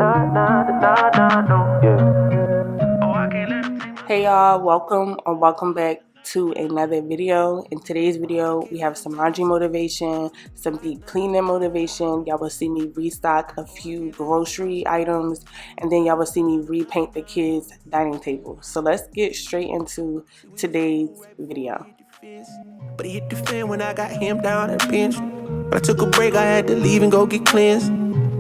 Hey y'all, welcome back to another video. In today's video, we have some laundry motivation, some deep cleaning motivation. Y'all will see me restock a few grocery items, and then y'all will see me repaint the kids' dining table. So let's get straight into today's video. But he hit the fan when I got him down at the bench. But I took a break, I had to leave and go get cleansed.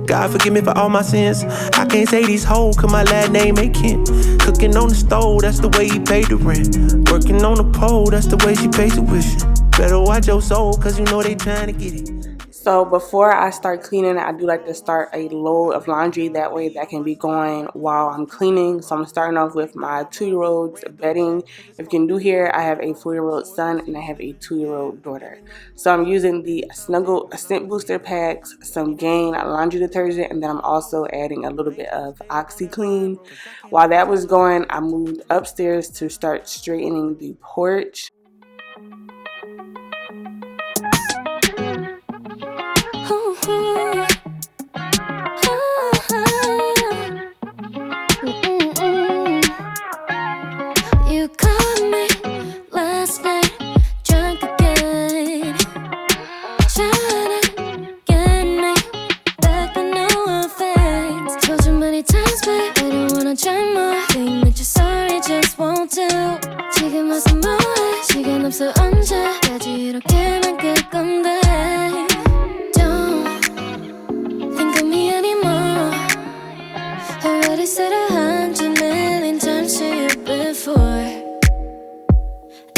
God forgive me for all my sins. I can't say these hoes, cause my last name ain't Kent. Cooking on the stove, that's the way he paid the rent. Working on the pole, that's the way she pays tuition. Better watch your soul, cause you know they trying to get it. So before I start cleaning, I do like to start a load of laundry. That way that can be going while I'm cleaning. So I'm starting off with my 2-year-old's bedding. If you can do here, I have a 4-year-old son and I have a 2-year-old daughter. So I'm using the Snuggle Scent Booster packs, some Gain laundry detergent, and then I'm also adding a little bit of OxyClean. While that was going, I moved upstairs to start straightening the porch. You called me last night, drunk again, trying to get me back with no offense. Told you many times, but I don't wanna try more. Think that you're sorry, just won't do. 지금 와서 뭐해? 시간 없어 언제? 까지 이렇게 난 끌 건데. Don't think of me anymore. Already said 100,000,000 times to you before.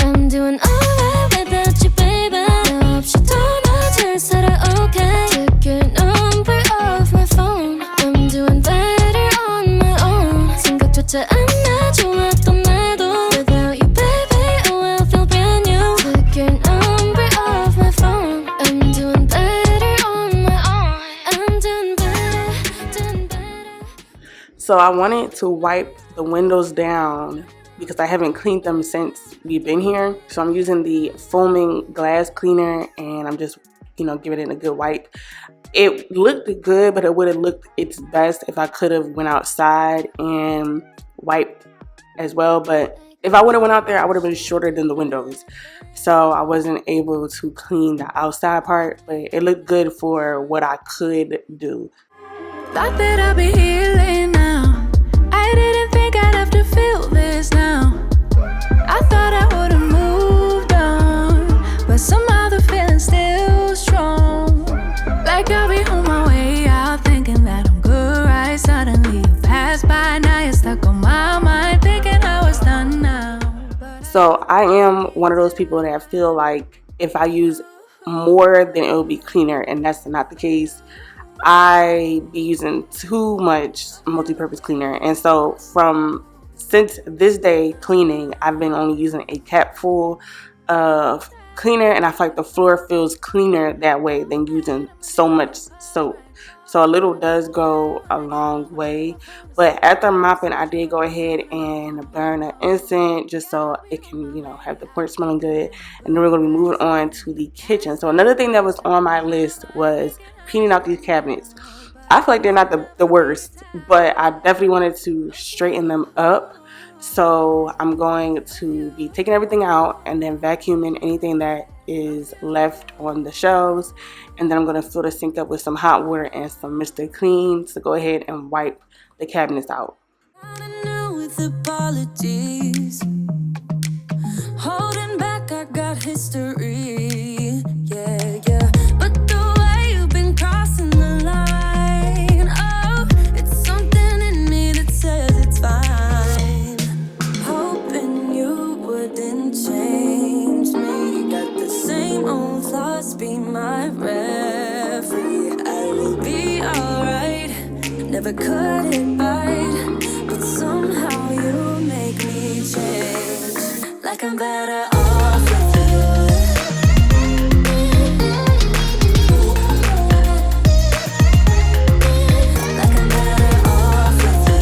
I'm doing alright without you, baby. 나 없이 더 나 잘 살아, okay. Took your number off my phone. I'm doing better on my own. 생각조차 안 나 좋았던 날도. Without you, baby, I will feel brand new. Took your number off my phone. I'm doing better on my own. I'm doing better. So I wanted to wipe the windows down because I haven't cleaned them since we've been here. So I'm using the foaming glass cleaner and I'm just, giving it a good wipe. It looked good, but it would have looked its best if I could have went outside and wiped as well. But if I would have went out there, I would have been shorter than the windows. So I wasn't able to clean the outside part, but it looked good for what I could do. Thought that I'd be healing now. I didn't think I'd have to feel this now. I thought I would've moved on, but somehow the feeling's still strong. Like I'll be on my way out, thinking that I'm good, right? Suddenly you pass by, now you're stuck on my mind, thinking I was done now. So I am one of those people that feel like if I use more, then it will be cleaner, and that's not the case. I be using too much multi-purpose cleaner, and so since this day cleaning, I've been only using a cap full of cleaner, and I feel like the floor feels cleaner that way than using so much soap. So a little does go a long way. But after mopping, I did go ahead and burn an incense just so it can, have the porch smelling good. And then we're going to be moving on to the kitchen. So another thing that was on my list was cleaning out these cabinets. I feel like they're not the worst, but I definitely wanted to straighten them up. So I'm going to be taking everything out and then vacuuming anything that is left on the shelves, and then I'm going to fill the sink up with some hot water and some Mr. Clean to go ahead and wipe the cabinets out. With apologies, holding back, I got history, yeah. But the way you've been crossing the line, oh, it's something in me that says it's fine. Hoping you wouldn't change me. Got the same old thoughts, be my referee. I will be alright, never cut it right, but somehow you make me change. Like I'm better off with you. Like I'm better off with you.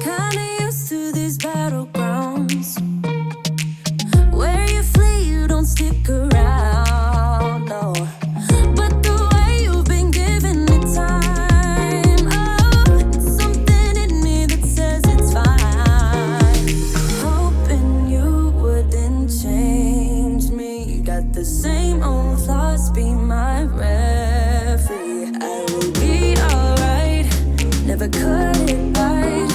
Kinda used to these battlegrounds where you flee, you don't stick around. let the same old thoughts be my referee. I will be alright, never cut it right,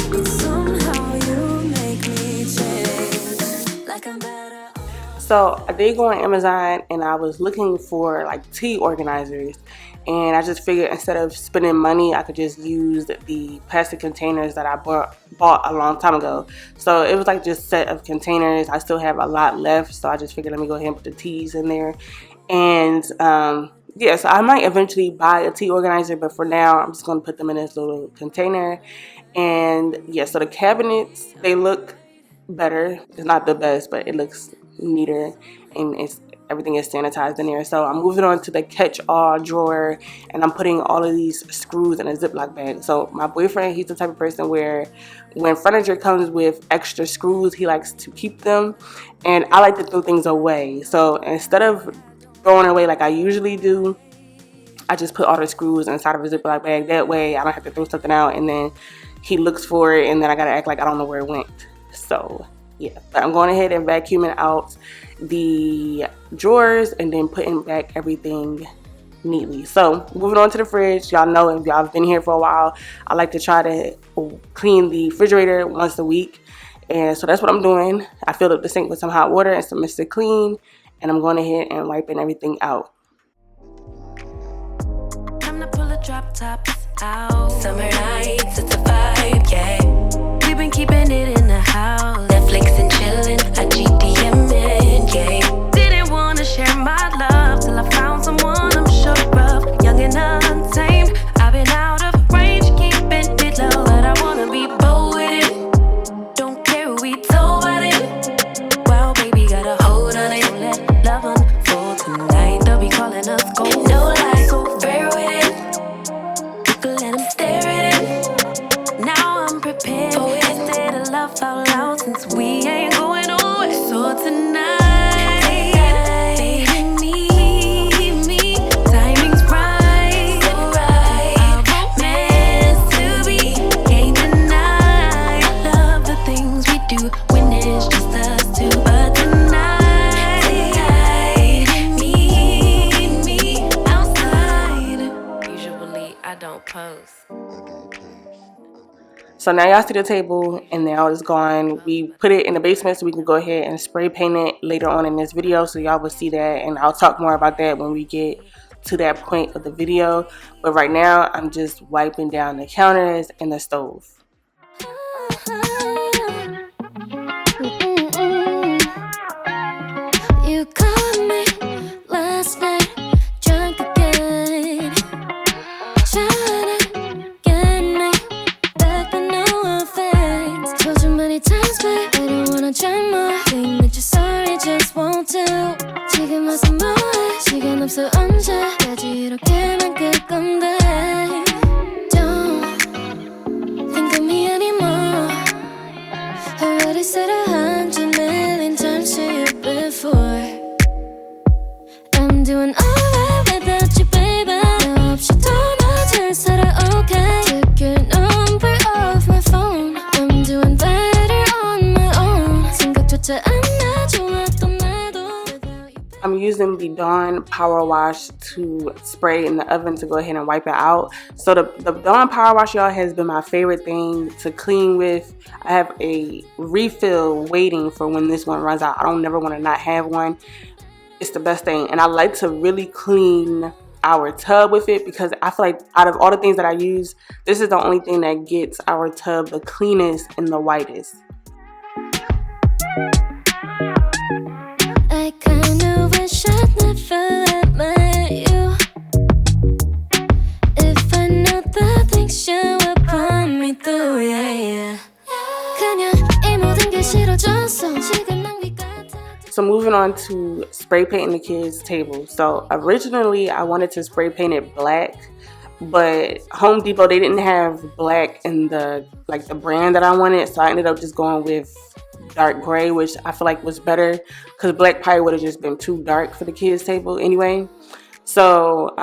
but somehow you make me change, like I'm better. So I did go on Amazon and I was looking for like tea organizers, and I just figured instead of spending money I could just use the plastic containers that I bought a long time ago. So it was like just a set of containers. I still have a lot left, so I just figured let me go ahead and put the teas in there. And yeah, so I might eventually buy a tea organizer, but for now I'm just going to put them in this little container. And yeah, so the cabinets, they look better. It's not the best, but it looks neater, and everything is sanitized in there. So I'm moving on to the catch-all drawer, and I'm putting all of these screws in a Ziploc bag. So my boyfriend, he's the type of person where when furniture comes with extra screws, he likes to keep them, and I like to throw things away. So instead of throwing away like I usually do, I just put all the screws inside of a Ziploc bag. That way I don't have to throw something out and then he looks for it and then I gotta act like I don't know where it went. So yeah, but I'm going ahead and vacuuming out the drawers and then putting back everything neatly. So moving on to the fridge. Y'all know, if y'all have been here for a while, I like to try to clean the refrigerator once a week, and so that's what I'm doing. I filled up the sink with some hot water and some Mr. Clean, and I'm going ahead and wiping everything out. Time to pull a drop tops out. Summer nights, it's a vibe, yeah. We've been keeping it in the house, Netflix and chillin', I GDMing, yeah. Didn't wanna share my love till I found someone I'm sure of, young and untamed. I've been out of range, keeping it low, but I wanna be bold with it. Don't care who we told about it. Well, baby, got a hold on it. Don't let love unfold tonight. They'll be calling us gold. No lies, so fair with it. You can let them stare at it. Now I'm prepared for it. Instead of love out loud, since we ain't going nowhere. So tonight, baby, need me. Timing's right, so right. Our romance to be, can't deny. Love the things we do when it's just us two. But tonight, meet me outside. Usually I don't post. So now y'all see the table, and now it's gone. We put it in the basement so we can go ahead and spray paint it later on in this video, so y'all will see that, and I'll talk more about that when we get to that point of the video. But right now I'm just wiping down the counters and the stove. You called me last night, drunk again, trying to get me back to no offense. Told you many times, but I don't wanna try more. Think that you're sorry, just won't do. 지금 와서 뭐해? 시간 없어 언제까지 이렇게만 끌 건데? Don't think of me anymore. Already said 100,000,000 times to you before. I'm doing alright without you, baby. 너 없이 떠나질 살아, okay. Took your number off my phone. I'm doing better on my own. 생각조차 안 나 좋았던 나도 without you. I'm using the Dawn Power Wash to spray in the oven to go ahead and wipe it out. So the Dawn Power Wash, y'all, has been my favorite thing to clean with. I have a refill waiting for when this one runs out. I don't never want to not have one. It's the best thing, and I like to really clean our tub with it because I feel like out of all the things that I use, this is the only thing that gets our tub the cleanest and the whitest. I kinda wish I'd never met you. If I know the things you would put me through, yeah. 그냥 이 모든 게 싫어졌어. 시간 낭비 같아. So moving on to spray painting the kids' table. So originally I wanted to spray paint it black, but Home Depot, they didn't have black in the brand that I wanted, so I ended up just going with dark gray, which I feel like was better because black probably would have just been too dark for the kids' table anyway. So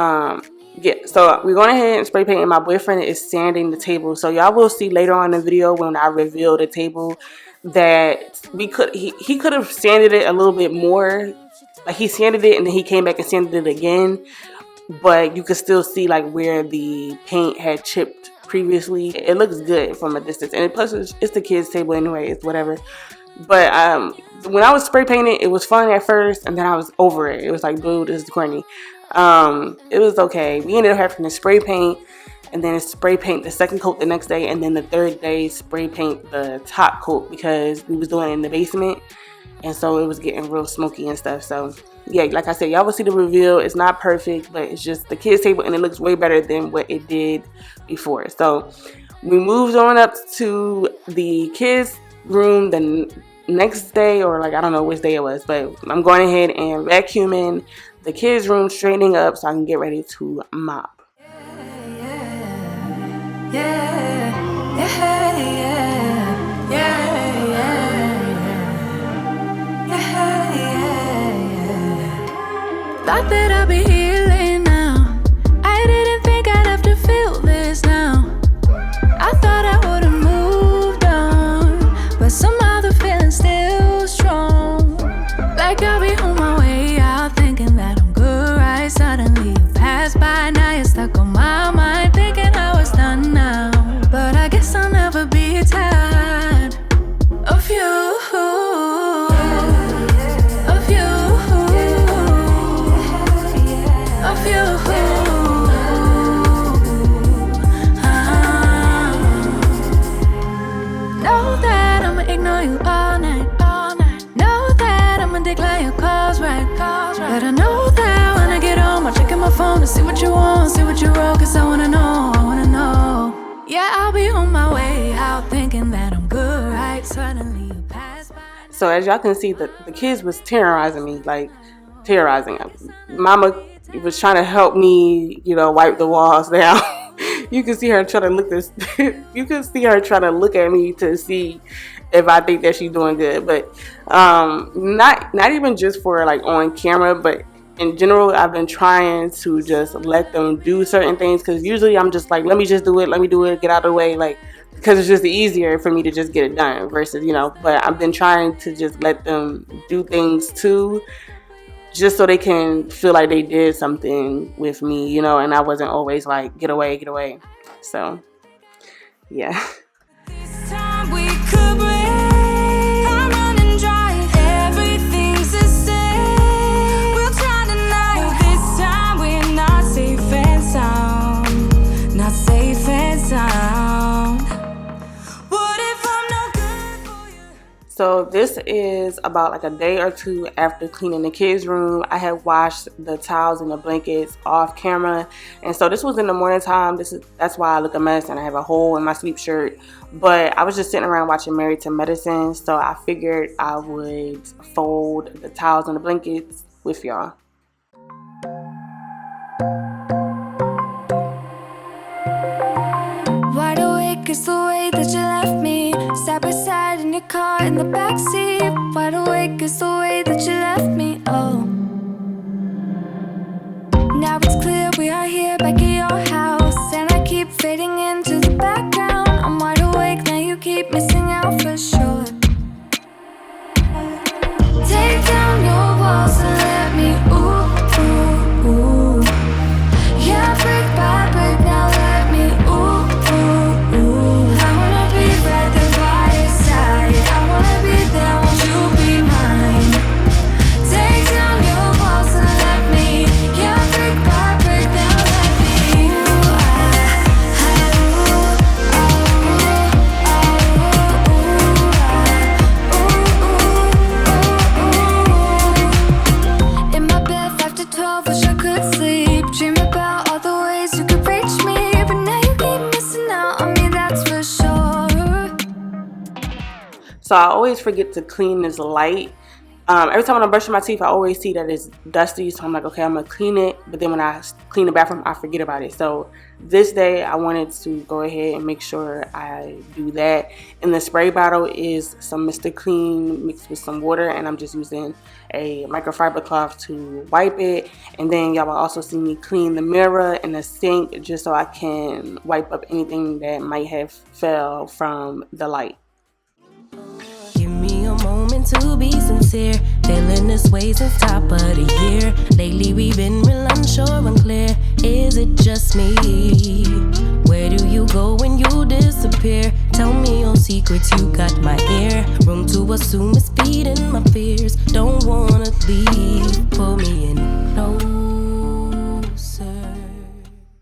yeah, so we're going ahead and spray paint, and my boyfriend is sanding the table. So y'all will see later on in the video when I reveal the table that he could have sanded it a little bit more like he sanded it and then he came back and sanded it again, but you could still see like where the paint had chipped previously. It looks good from a distance, and plus it's the kids' table anyway. It's whatever. But when I was spray painting, it was fun at first, and then I was over it. It was like, boo, this is corny. It was okay. We ended up having to spray paint, and then spray paint the second coat the next day, and then the third day spray paint the top coat because we was doing it in the basement, and so it was getting real smoky and stuff. So yeah, like I said, y'all will see the reveal. It's not perfect, but it's just the kids' table, and it looks way better than what it did before. So we moved on up to the kids' room the next day, or like I don't know which day it was, but I'm going ahead and vacuuming the kids' room, straightening up so I can get ready to mop. Thought that I'd be healing now. I didn't think I'd have to feel this now. I thought I would've moved on, but somehow the feeling's still strong. Like I'll be on my way out, thinking that I'm good, right? Suddenly you pass by, now you're stuck on my mind, thinking I was done now. But I guess I'll never be tired of you. But I know that when I get home, I'll check in my phone to see what you want, see what you wrote, cause I wanna know. Yeah, I'll be on my way out, thinking that I'm good, right? Suddenly you pass by. So as y'all can see, the kids was terrorizing me, like terrorizing. Mama was trying to help me, wipe the walls down. You can see her trying to look this. You can see her trying to look at me to see if I think that she's doing good, but not even just for like on camera, but in general, I've been trying to just let them do certain things, because usually I'm just like, let me just do it, get out of the way, like, because it's just easier for me to just get it done versus, but I've been trying to just let them do things too, just so they can feel like they did something with me, and I wasn't always like, get away. So, yeah. This time we could break. I'm running dry. Everything's the same. We'll try tonight. This time we're not safe and sound. Not safe and sound. What if I'm no good for you? So this is about like a day or two after cleaning the kids' room. I had washed the towels and the blankets off camera, and so this was in the morning time. That's why I look a mess and I have a hole in my sleep shirt. But I was just sitting around watching Married to Medicine, so I figured I would fold the towels and the blankets with y'all. Wide awake is the way that you left me, side by side in your car in the backseat. Wide awake is the way that you left me, oh. Now it's clear we are here back at your house, and I keep fading into the background. I'm wide awake, now you keep missing out for sure. Take down your walls and let me, ooh, ooh, ooh. Yeah, brick by brick, now let me, ooh, ooh, ooh. I wanna be right there by your side. I wanna be there, won't you be mine? Take down your walls and let me, yeah, brick by brick, now let me, ooh, in my bed 5 to 12, wish I could sleep. Dream about all the ways you could reach me, but now you keep missing out on me, that's for sure. So I always forget to clean this light. Every time when I'm brushing my teeth, I always see that it's dusty, so I'm like, okay, I'm gonna clean it, but then when I clean the bathroom, I forget about it. So this day I wanted to go ahead and make sure I do that. And the spray bottle is some Mr. Clean mixed with some water, and I'm just using a microfiber cloth to wipe it. And then y'all will also see me clean the mirror and the sink, just so I can wipe up anything that might have fell from the light. Give me a moment to be sincere. Feeling been this way since top of the year. Lately we've been real unsure and clear. Is it just me? Where do you go when you disappear? Tell me your secrets, you got my ear. Room to assume it's feeding my fears. Don't wanna leave, pull me in closer.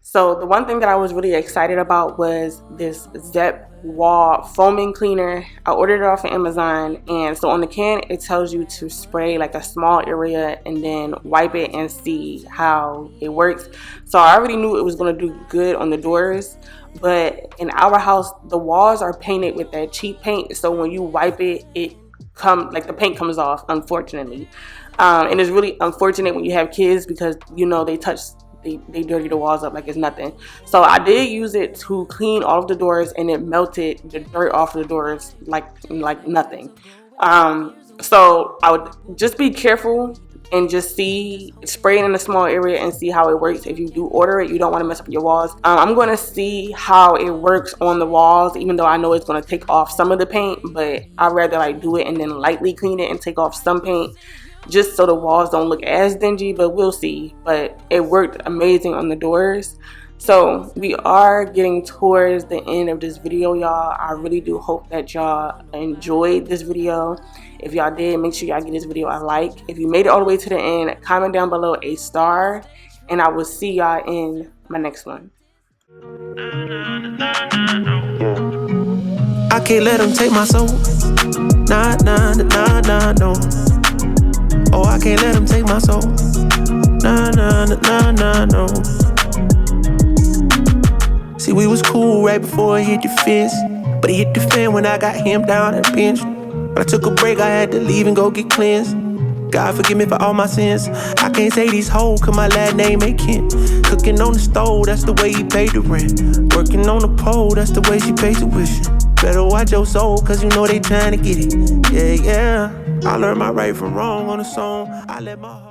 So the one thing that I was really excited about was this Zep wall foaming cleaner. I ordered it off of Amazon, and so on the can it tells you to spray like a small area and then wipe it and see how it works. So I already knew it was going to do good on the doors, but in our house the walls are painted with that cheap paint, so when you wipe it, the paint comes off, unfortunately. And it's really unfortunate when you have kids because they dirty the walls up like it's nothing. So I did use it to clean all of the doors, and it melted the dirt off of the doors like nothing. So I would just be careful and just spray it in a small area and see how it works. If you do order it, you don't want to mess up your walls. I'm going to see how it works on the walls, even though I know it's going to take off some of the paint, but I'd rather do it and then lightly clean it and take off some paint, just so the walls don't look as dingy, but we'll see. But it worked amazing on the doors. So we are getting towards the end of this video, y'all. I really do hope that y'all enjoyed this video. If y'all did, make sure y'all give this video a like. If you made it all the way to the end, comment down below a star, and I will see y'all in my next one. I can't let them take my soul. Nah, nah, nah, nah, no. Oh, I can't let him take my soul. Nah, nah, nah, nah, no. See, we was cool right before it hit the fence, but it hit the fan when I got him down and benched. But I took a break, I had to leave and go get cleansed. God forgive me for all my sins. I can't say these hoes, cause my last name ain't Kent. Cooking on the stove, that's the way he paid the rent. Working on the pole, that's the way she pays tuition. Better watch your soul, cause you know they trying to get it. Yeah, yeah. I learned my right from wrong on the song. I let my heart